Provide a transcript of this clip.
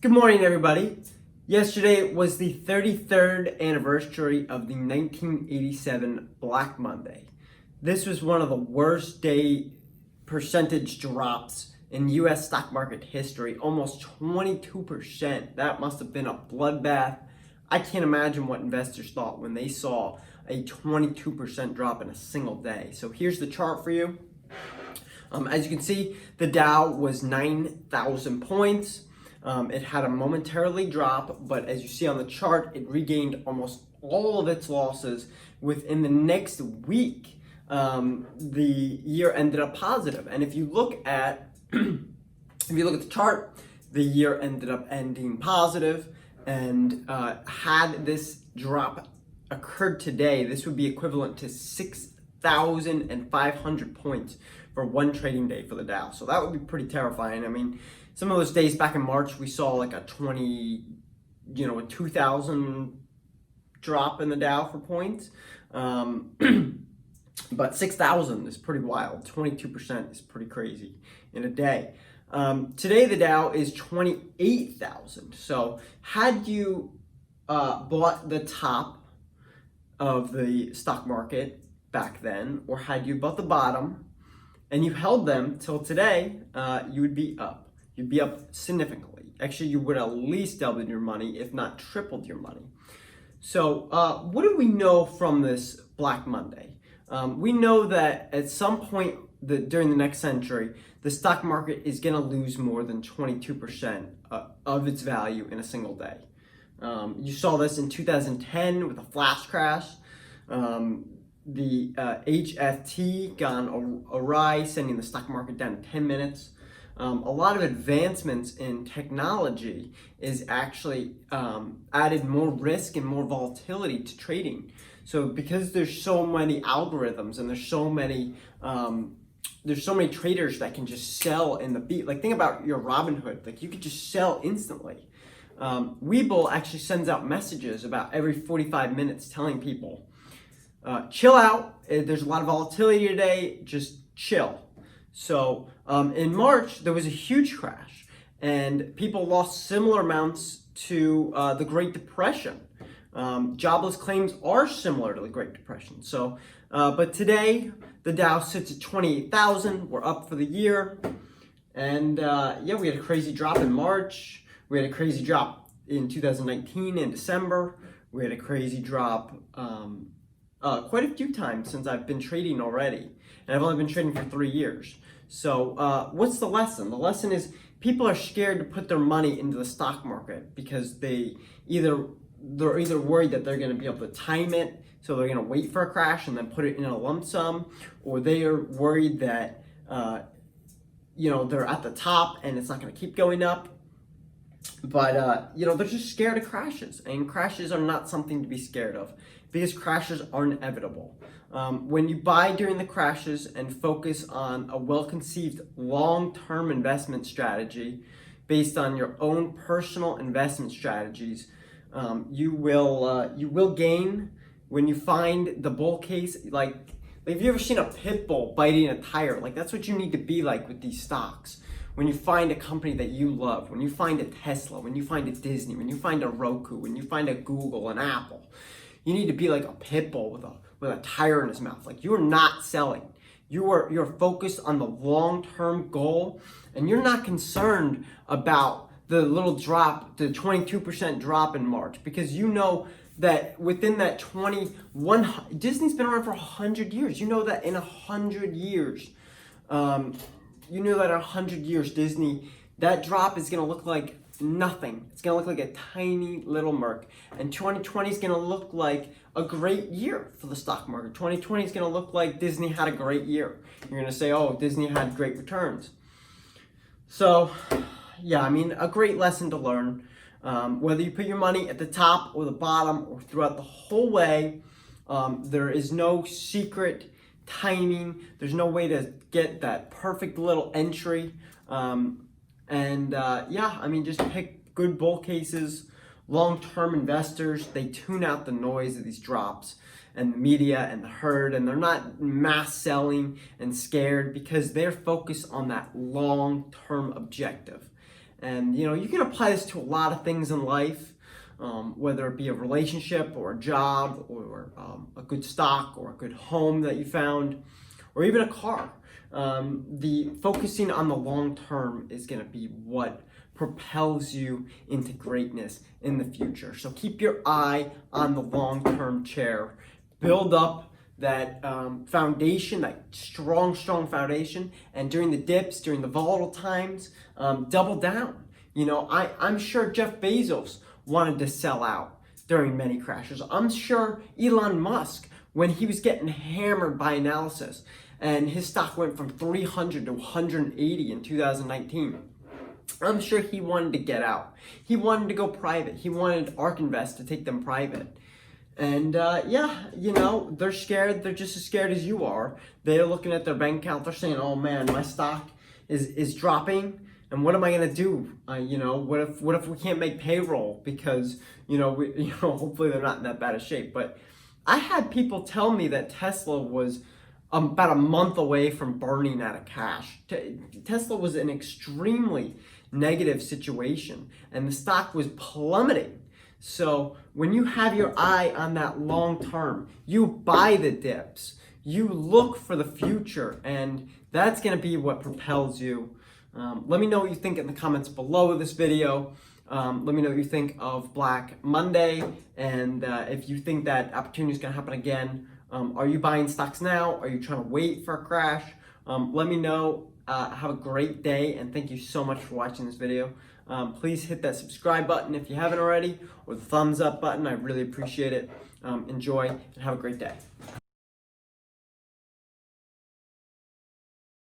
Good morning, everybody. Yesterday was the 33rd anniversary of the 1987 Black Monday. This was one of the worst day percentage drops in US stock market history, almost 22%. That must have been a bloodbath. I can't imagine what investors thought when they saw a 22% drop in a single day. So here's the chart for you. As you can see, the Dow was 9,000 points. It had a momentarily drop, but as you see on the chart, it regained almost all of its losses within the next week. The year ended up positive, and if you look at the chart, the year ended up ending positive. And had this drop occurred today, this would be equivalent to 6,500 points for one trading day for the Dow. So that would be pretty terrifying. I mean, some of those days back in March, we saw like a 2,000 drop in the Dow for points. But 6,000 is pretty wild. 22% is pretty crazy in a day. Today, the Dow is 28,000. So had you bought the top of the stock market back then, or had you bought the bottom and you held them till today, you would be up. You'd be up significantly. Actually, you would at least double your money, if not tripled your money. So what do we know from this Black Monday? We know that at some point during the next century, the stock market is going to lose more than 22% of its value in a single day. You saw this in 2010 with a flash crash. The HFT gone awry, sending the stock market down in 10 minutes. A lot of advancements in technology is actually added more risk and more volatility to trading. So because there's so many algorithms and there's so many traders that can just sell in the beat. Like, think about your Robinhood. Like, you could just sell instantly. Webull actually sends out messages about every 45 minutes telling people, chill out. There's a lot of volatility today. Just chill. So in March, there was a huge crash, and people lost similar amounts to the Great Depression. Jobless claims are similar to the Great Depression. So, but today, the Dow sits at 28,000. We're up for the year. And yeah, we had a crazy drop in March. We had a crazy drop in 2019 in December. We had a crazy drop quite a few times since I've been trading already. And I've only been trading for 3 years. So what's the lesson? The lesson is people are scared to put their money into the stock market because they're either worried that they're going to be able to time it, so they're going to wait for a crash and then put it in a lump sum, or they are worried that they're at the top and it's not going to keep going up. But they're just scared of crashes, and crashes are not something to be scared of because crashes are inevitable. When you buy during the crashes and focus on a well-conceived long-term investment strategy based on your own personal investment strategies, you will gain. When you find the bull case, like have you ever seen a pit bull biting a tire? Like, that's what you need to be like with these stocks. When you find a company that you love, when you find a Tesla, when you find a Disney, when you find a Roku, when you find a Google, an Apple, you need to be like a pit bull with a tire in his mouth. Like, you're not selling. You're focused on the long-term goal, and you're not concerned about the little drop, the 22% drop in March, because you know that within that Disney's been around for 100 years. You know that in 100 years, Disney, that drop is going to look like nothing. It's going to look like a tiny little merc. And 2020 is going to look like a great year for the stock market. 2020 is going to look like Disney had a great year. You're going to say, oh, Disney had great returns. So, yeah, I mean, a great lesson to learn. Whether you put your money at the top or the bottom or throughout the whole way, there is no secret timing. There's no way to get that perfect little entry. Just pick good bull cases. Long-term investors, they tune out the noise of these drops and the media and the herd, and they're not mass selling and scared because they're focused on that long-term objective. And you can apply this to a lot of things in life, whether it be a relationship or a job or a good stock or a good home that you found, or even a car. The focusing on the long term is going to be what propels you into greatness in the future. So keep your eye on the long term chair. Build up that foundation, that strong foundation, and during the dips, during the volatile times, double down. I'm sure Jeff Bezos wanted to sell out during many crashes. I'm sure Elon Musk, when he was getting hammered by analysis and his stock went from 300 to 180 in 2019, I'm sure he wanted to get out. He wanted to go private. He wanted ARK Invest to take them private. And they're scared. They're just as scared as you are. They're looking at their bank account. They're saying, "Oh man, my stock is dropping. And what am I gonna do? What if we can't make payroll because hopefully they're not in that bad of shape." But I had people tell me that Tesla was about a month away from burning out of cash. Tesla was in an extremely negative situation, and the stock was plummeting. So when you have your eye on that long term, you buy the dips, you look for the future, and that's going to be what propels you. Let me know what you think in the comments below this video. Let me know what you think of Black Monday, and if you think that opportunity is going to happen again. Are you buying stocks now? Are you trying to wait for a crash? Let me know. Have a great day, and thank you so much for watching this video. Please hit that subscribe button if you haven't already, or the thumbs up button. I really appreciate it. Enjoy and have a great day.